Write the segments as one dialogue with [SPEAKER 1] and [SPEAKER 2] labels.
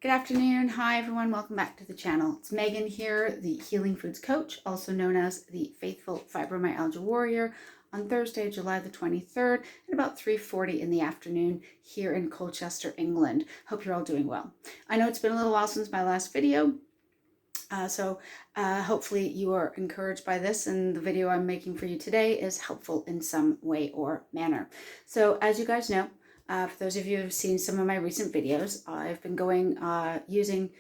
[SPEAKER 1] Good afternoon. Hi, everyone. Welcome back to the channel. It's Megan here, the Healing Foods Coach, also known as the Faithful Fibromyalgia Warrior, on Thursday, July the 23rd at about 3:40 in the afternoon here in Colchester, England. Hope you're all doing well. I know it's been a little while since my last video, so hopefully you are encouraged by this, and the video I'm making for you today is helpful in some way or manner. So as you guys know, for those of you who have seen some of my recent videos, I've been going using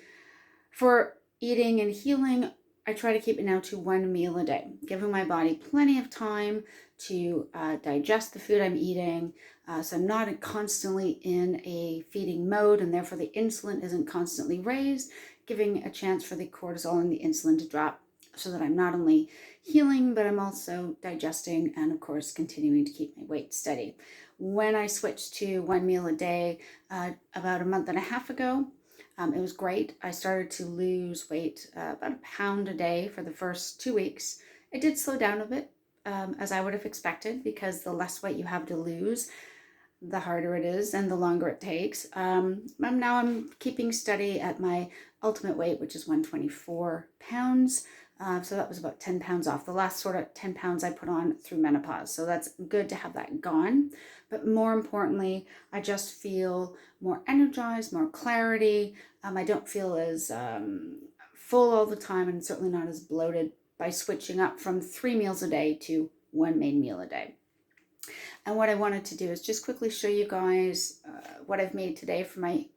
[SPEAKER 1] for eating and healing. I try to keep it now to one meal a day, giving my body plenty of time to digest the food I'm eating, so I'm not constantly in a feeding mode, and therefore the insulin isn't constantly raised, giving a chance for the cortisol and the insulin to drop, so that I'm not only healing, but I'm also digesting and, of course, continuing to keep my weight steady. When I switched to one meal a day about a month and a half ago, it was great. I started to lose weight about a pound a day for the first 2 weeks. It did slow down a bit, as I would have expected, because the less weight you have to lose, the harder it is and the longer it takes. Now I'm keeping steady at my ultimate weight, which is 124 pounds. So that was about 10 pounds off. The last sort of 10 pounds I put on through menopause. So that's good to have that gone. But more importantly, I just feel more energized, more clarity. I don't feel as full all the time, and certainly not as bloated by switching up from 3 meals a day to one main meal a day. And what I wanted to do is just quickly show you guys what I've made today for my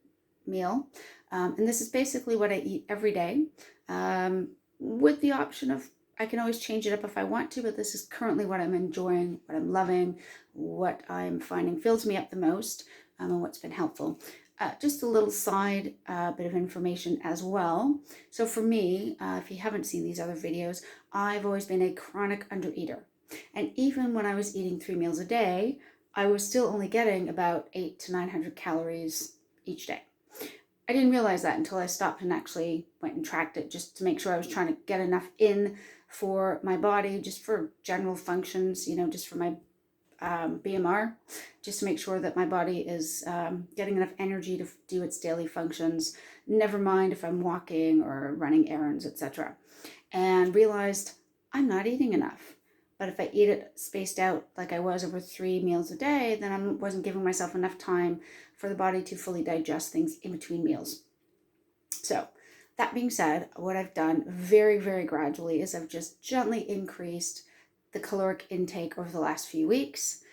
[SPEAKER 1] meal. And this is basically what I eat every day, with the option of I can always change it up if I want to, but this is currently what I'm enjoying, what I'm loving, what I'm finding fills me up the most, and what's been helpful. Just a little side bit of information as well. So for me, if you haven't seen these other videos, I've always been a chronic undereater. And even when I was eating 3 meals a day, I was still only getting about 800 to 900 calories each day. I didn't realize that until I stopped and actually went and tracked it, just to make sure I was trying to get enough in for my body, just for general functions, just for my BMR, just to make sure that my body is getting enough energy to do its daily functions, never mind if I'm walking or running errands, etc. And realized I'm not eating enough. But if I eat it spaced out like I was over 3 meals a day, then I wasn't giving myself enough time for the body to fully digest things in between meals. So that being said, what I've done very, very gradually is I've just gently increased the caloric intake over the last few weeks.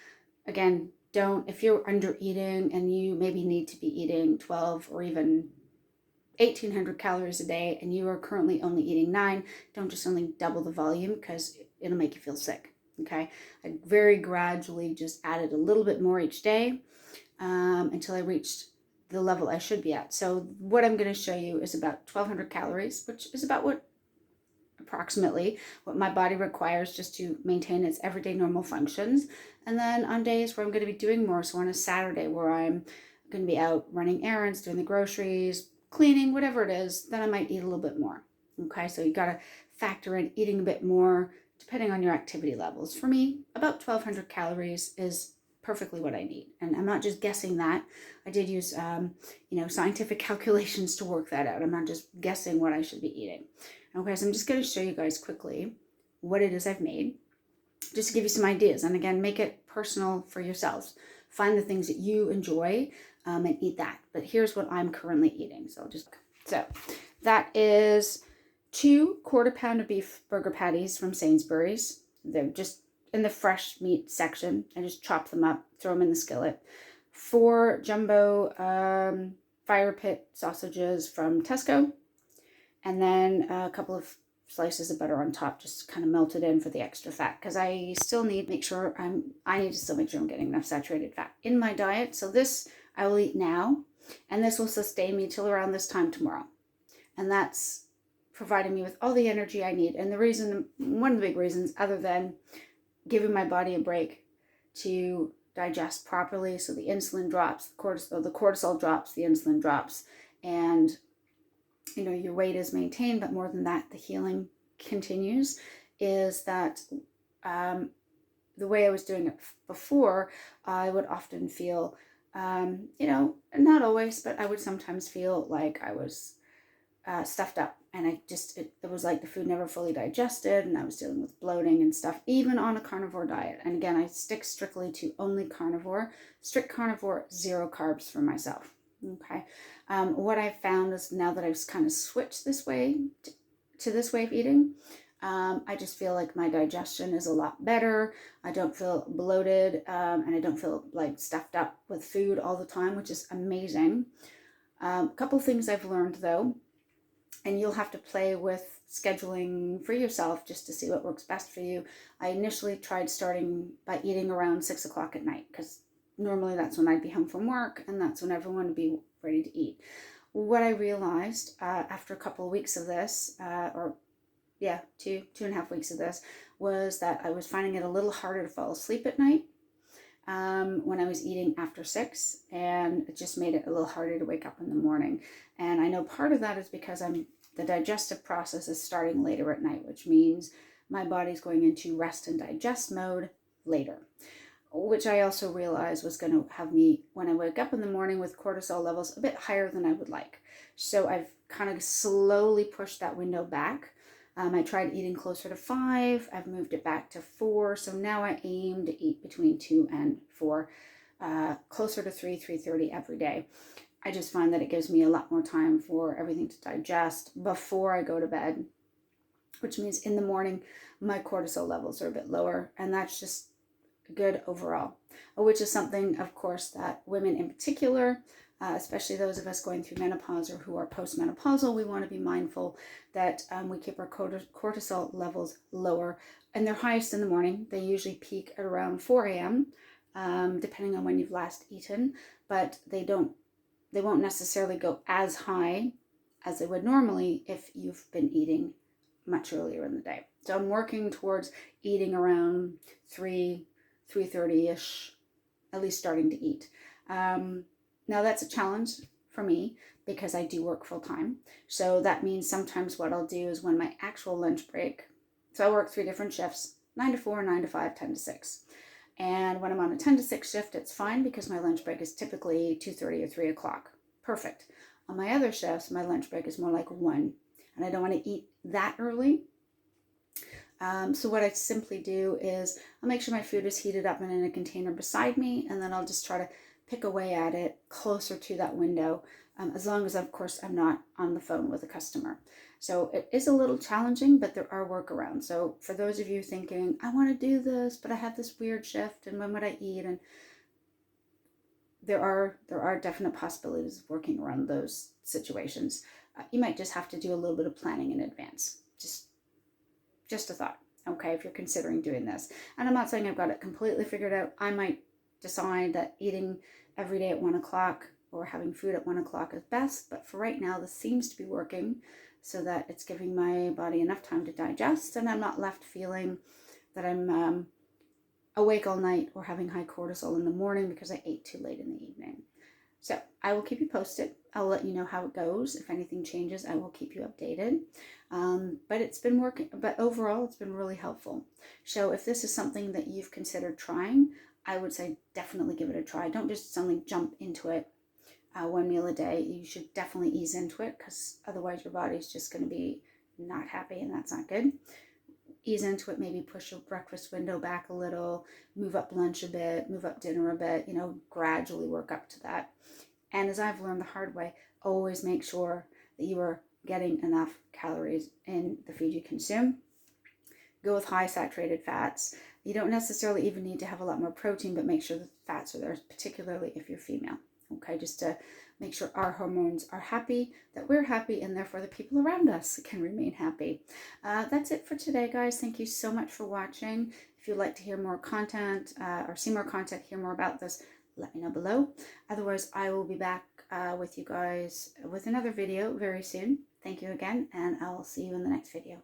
[SPEAKER 1] Again, if you're under eating and you maybe need to be eating 12 or even 1,800 calories a day and you are currently only eating 9, don't just only double the volume, because it'll make you feel sick. Okay, I very gradually just added a little bit more each day until I reached the level I should be at. So what I'm going to show you is about 1,200 calories, which is about approximately what my body requires just to maintain its everyday normal functions. And then on days where I'm going to be doing more, so on a Saturday where I'm going to be out running errands, doing the groceries, cleaning, whatever it is, then I might eat a little bit more. Okay, so you got to factor in eating a bit more depending on your activity levels. For me, about 1,200 calories is perfectly what I need. And I'm not just guessing that. I did use, scientific calculations to work that out. I'm not just guessing what I should be eating. Okay, so I'm just going to show you guys quickly what it is I've made, just to give you some ideas. And again, make it personal for yourselves. Find the things that you enjoy and eat that. But here's what I'm currently eating. So that is 2 quarter-pound of beef burger patties from Sainsbury's. They're just in the fresh meat section. I just chop them up, throw them in the skillet. 4 jumbo fire pit sausages from Tesco. And then a couple of slices of butter on top, just kind of melted in for the extra fat, because I still need to make sure I'm getting enough saturated fat in my diet. So this I will eat now, and this will sustain me till around this time tomorrow. And that's providing me with all the energy I need. And one of the big reasons, other than giving my body a break to digest properly, so the insulin drops, the cortisol drops, the insulin drops, and your weight is maintained, but more than that, the healing continues, is that the way I was doing it before, I would often feel You know, not always, but I would sometimes feel like I was stuffed up, and it was like the food never fully digested, and I was dealing with bloating and stuff, even on a carnivore diet. And again, I stick strictly to only carnivore, strict carnivore, 0 carbs for myself. Okay. What I've found is now that I've kind of switched this way to this way of eating, I just feel like my digestion is a lot better. I don't feel bloated, and I don't feel like stuffed up with food all the time, which is amazing. A couple things I've learned though, and you'll have to play with scheduling for yourself just to see what works best for you. I initially tried starting by eating around 6 o'clock at night, because normally that's when I'd be home from work, and that's when everyone would be ready to eat. What I realized after a couple of weeks of this, two and a half weeks of this, was that I was finding it a little harder to fall asleep at night when I was eating after 6, and it just made it a little harder to wake up in the morning. And I know part of that is because the digestive process is starting later at night, which means my body's going into rest and digest mode later, which I also realized was going to have me, when I wake up in the morning, with cortisol levels a bit higher than I would like. So I've kind of slowly pushed that window back. I tried eating closer to 5. I've moved it back to 4. So now I aim to eat between 2 and 4, closer to 3:30 every day. I just find that it gives me a lot more time for everything to digest before I go to bed, which means in the morning my cortisol levels are a bit lower, and that's just good overall, which is something, of course, that women in particular, especially those of us going through menopause or who are postmenopausal, we want to be mindful that we keep our cortisol levels lower, and they're highest in the morning. They usually peak at around 4 a.m., depending on when you've last eaten, but they won't necessarily go as high as they would normally if you've been eating much earlier in the day. So I'm working towards eating around 3:30ish, at least starting to eat. Now that's a challenge for me because I do work full time. So that means sometimes what I'll do is when my actual lunch break, so I work 3 different shifts, 9 to 4, 9 to 5, 10 to 6. And when I'm on a 10 to 6 shift, it's fine because my lunch break is typically 2:30 or 3 o'clock. Perfect. On my other shifts, my lunch break is more like 1, and I don't want to eat that early. So what I simply do is I'll make sure my food is heated up and in a container beside me, and then I'll just try to pick away at it closer to that window, as long as, of course, I'm not on the phone with a customer. So it is a little challenging, but there are workarounds. So for those of you thinking, I want to do this, but I have this weird shift, and when would I eat? And there are definite possibilities of working around those situations. You might just have to do a little bit of planning in advance. Just a thought, okay, if you're considering doing this. And I'm not saying I've got it completely figured out. I might decide that eating every day at 1 o'clock or having food at 1 o'clock is best, but for right now, this seems to be working so that it's giving my body enough time to digest, and I'm not left feeling that I'm awake all night or having high cortisol in the morning because I ate too late in the evening. So I will keep you posted. I'll let you know how it goes. If anything changes, I will keep you updated. But it's been working, but overall, it's been really helpful. So if this is something that you've considered trying, I would say definitely give it a try. Don't just suddenly jump into it 1 meal a day. You should definitely ease into it, because otherwise your body's just going to be not happy, and that's not good. Ease into it, maybe push your breakfast window back a little, move up lunch a bit, move up dinner a bit, gradually work up to that. And as I've learned the hard way, always make sure that you are getting enough calories in the food you consume. Go with high saturated fats. You don't necessarily even need to have a lot more protein, but make sure the fats are there, particularly if you're female. Okay, just to make sure our hormones are happy, that we're happy, and therefore the people around us can remain happy. That's it for today, guys. Thank you so much for watching. If you'd like to hear more content or see more content, hear more about this, let me know below. Otherwise, I will be back with you guys with another video very soon. Thank you again, and I will see you in the next video.